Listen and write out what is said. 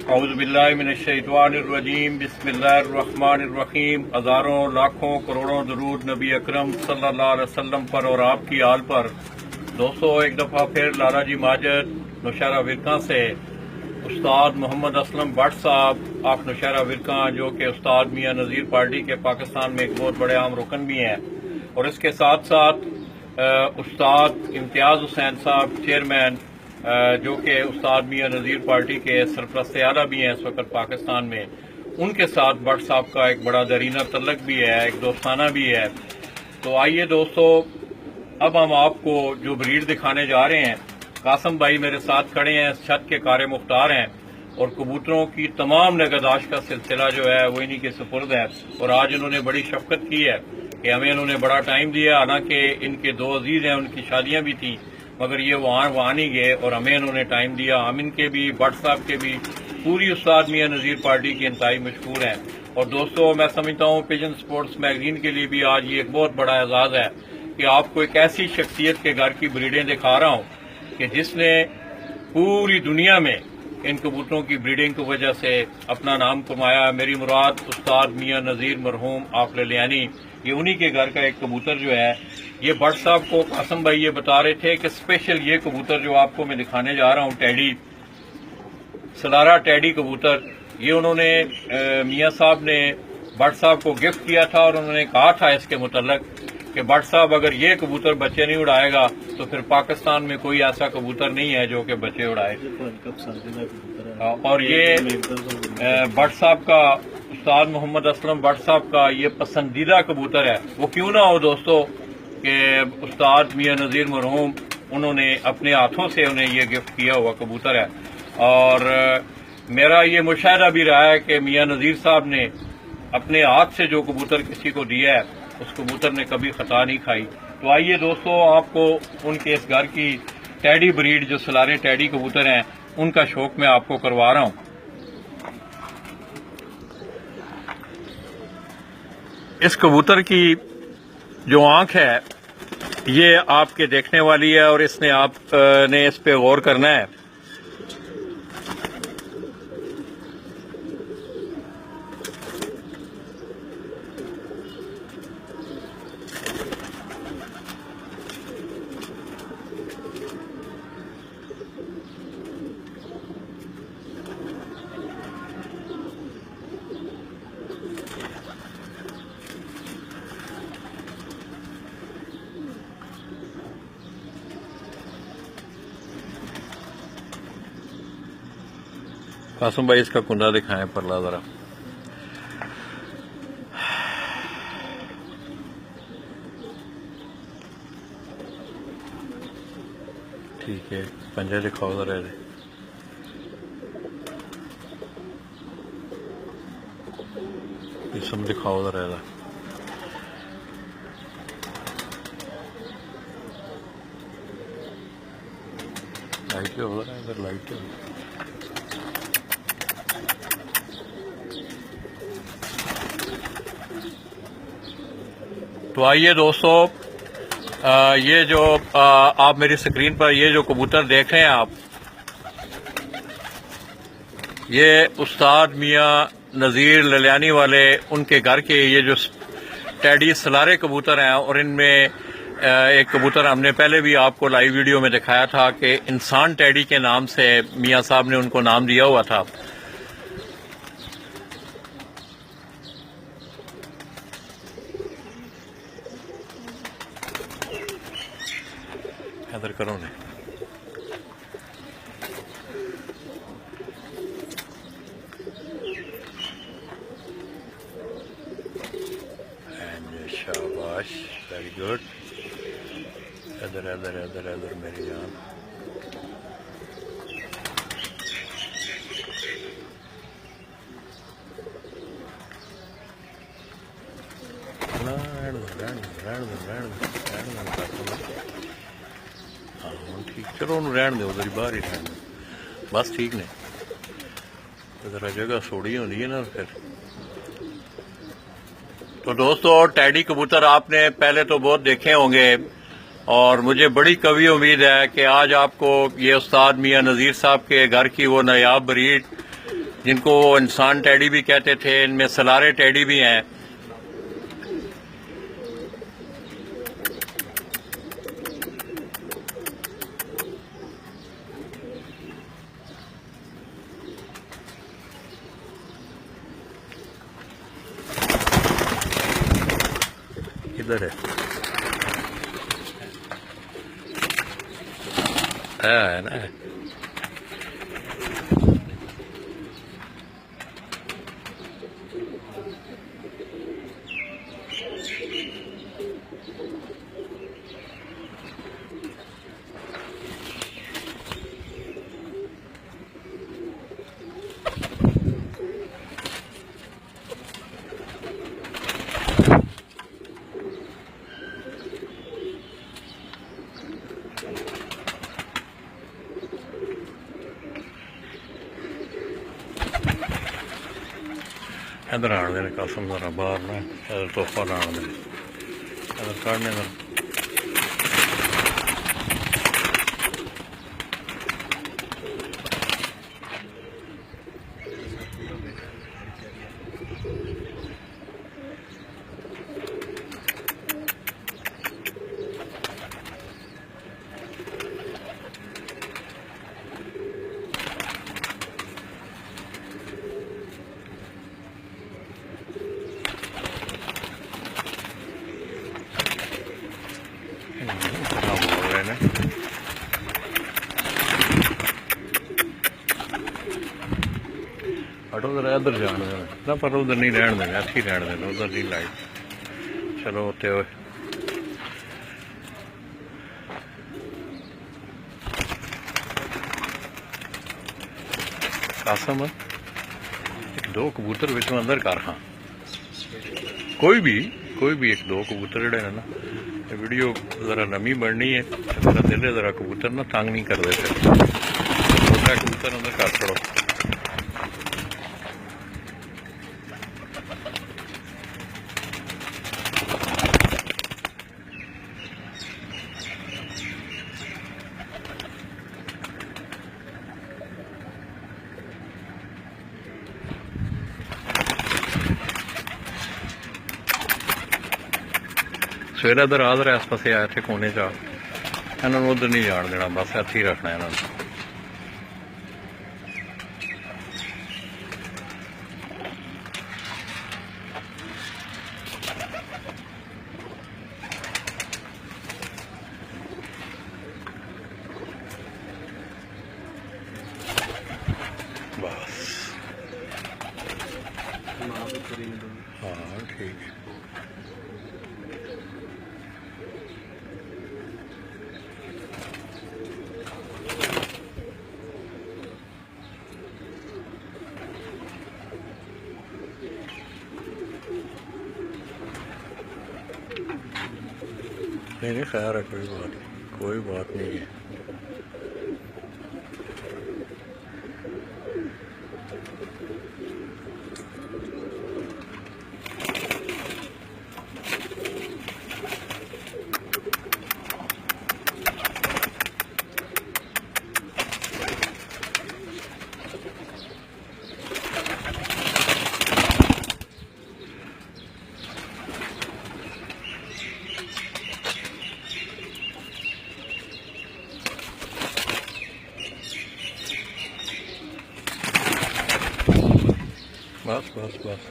औज़ुबिल्लाहिमिनश्शैतानिर्रजीम बिस्मिल्लाहिर्रहमानिर्रहीम। हज़ारों लाखों करोड़ों दरूद नबी अकरम सल्लल्लाहु अलैहि वसल्लम पर और आपकी आल पर। दोस्तों, एक दफ़ा फिर लाला जी माजिद नौशहरा विरका से उस्ताद मोहम्मद असलम भट्ट साहब ऑफ नौशहरा विरका, जो कि उस्ताद मियाँ नज़ीर पार्टी के पाकिस्तान में एक बहुत बड़े आम रुकन भी हैं, और इसके साथ साथ उस्ताद इम्तियाज़ हुसैन साहब चेयरमैन, जो कि उस्ताद मियाँ नज़ीर पार्टी के सरपरस्त आला भी हैं इस वक्त पाकिस्तान में, उनके साथ भट्ट साहब का एक बड़ा दरीना तल्लक भी है, एक दोस्ताना भी है। तो आइए दोस्तों, अब हम आपको जो ब्रीड दिखाने जा रहे हैं, कासम भाई मेरे साथ खड़े हैं, छत के कार मुख्तार हैं, और कबूतरों की तमाम नगहदाश्त का सिलसिला जो है वो इन्हीं के सुपुर्द है। और आज इन्होंने बड़ी शफकत की है कि हमें इन्होंने बड़ा टाइम दिया, हालांकि इनके दो अजीज हैं, उनकी शादियां भी थी, मगर ये वहाँ नहीं गए और हमें इन्होंने टाइम दिया। हम इनके भी, भट्ट साहब के भी, पूरी उस्ताद मियाँ नज़ीर पार्टी की इंतहाई मशहूर हैं। और दोस्तों, मैं समझता हूँ पिजन स्पोर्ट्स मैगजीन के लिए भी आज ये एक बहुत बड़ा एजाज है कि आपको एक ऐसी शख्सियत के घर की ब्रीडें दिखा रहा हूँ कि जिसने पूरी दुनिया में इन कबूतरों की ब्रीडिंग की वजह से अपना नाम कमाया। मेरी मुराद उस्ताद मियाँ नज़ीर मरहूम आफ ललियानी, ये उन्हीं के घर का एक कबूतर जो है, ये भट्ट साहब को कासम भाई ये बता रहे थे कि स्पेशल ये कबूतर जो आपको मैं दिखाने जा रहा हूँ, टेडी सलारा टेडी कबूतर, ये उन्होंने मियाँ साहब ने भट्ट साहब को गिफ्ट किया था, और उन्होंने कहा था इसके मुतल्लक कि भट्ट साहब अगर ये कबूतर बच्चे नहीं उड़ाएगा तो फिर पाकिस्तान में कोई ऐसा कबूतर नहीं है जो कि बच्चे उड़ाए। और ये भट्ट साहब का, उस्ताद मोहम्मद असलम भट्ट साहब का ये पसंदीदा कबूतर है। वो क्यों ना हो दोस्तों कि उस्ताद मियाँ नज़ीर मरहूम उन्होंने अपने हाथों से उन्हें ये गिफ्ट किया हुआ कबूतर है। और मेरा ये मुशाहिदा भी रहा है कि मियाँ नज़ीर साहब ने अपने हाथ से जो कबूतर किसी को दिया है, उस कबूतर ने कभी खता नहीं खाई। तो आइए दोस्तों, आपको उनके इस घर की टेडी ब्रीड जो सलारे टेडी कबूतर हैं, उनका शौक मैं आपको करवा रहा हूं। इस कबूतर की जो आंख है ये आपके देखने वाली है, और इसने आपने इस पे गौर करना है। कासम भाई इसका कुंडा दिखाएं परला जरा। ठीक है, पंजा दिखाओ जरा, जिस्म दिखाओ जरा, लाइट हो रहा है इधर, लाइट हो। तो आइए दोस्तों, ये जो आप मेरी स्क्रीन पर ये जो कबूतर देख रहे हैं आप, ये उस्ताद मियाँ नज़ीर ललियानी वाले उनके घर के ये जो टेडी सलारे कबूतर हैं। और इनमें एक कबूतर हमने पहले भी आपको लाइव वीडियो में दिखाया था कि इंसान टेडी के नाम से मियाँ साहब ने उनको नाम दिया हुआ था। इधर करो ने, शाबाश, वेरी गुड। इधर इधर इधर इधर मेरी जान, ठीक, चलो रहन दो, उधर बाहर ही रहन दो, बस ठीक ने। जरा जगह सोड़ी होनी है ना फिर। तो दोस्तों, टेडी कबूतर आपने पहले तो बहुत देखे होंगे, और मुझे बड़ी कवी उम्मीद है कि आज आपको ये उस्ताद मियाँ नज़ीर साहब के घर की वो नायाब ब्रीड जिनको इंसान टैडी भी कहते थे। इनमें सलारे टैडी भी हैं। इधर है ना। इधर आने देने कसम जरा बाहर ना इधर तोहफा लाने देने इधर काटने इधर बोल रहे हैं हटो जरा इधर जान देना ना पर उधर नहीं रहने देना अच्छी रहने देना उधर नहीं लाइट चलो होते हुए कासम एक दो कबूतर विचों अंदर कर हाँ कोई भी एक दो कबूतर जड़े ने ना वीडियो जरा नमी बननी है मेरा दिल है जरा कबूतर ना तंग नहीं कर देते छोटा कबूतर अंदर कर छोड़ो सवेरे इधर आ इस पासे आया थे कोने च इन्होंने उधर नहीं जान देना बस इत्थे ही रखना इन्होंने बस हाँ ठीक है नहीं खैर है कोई बात नहीं है बस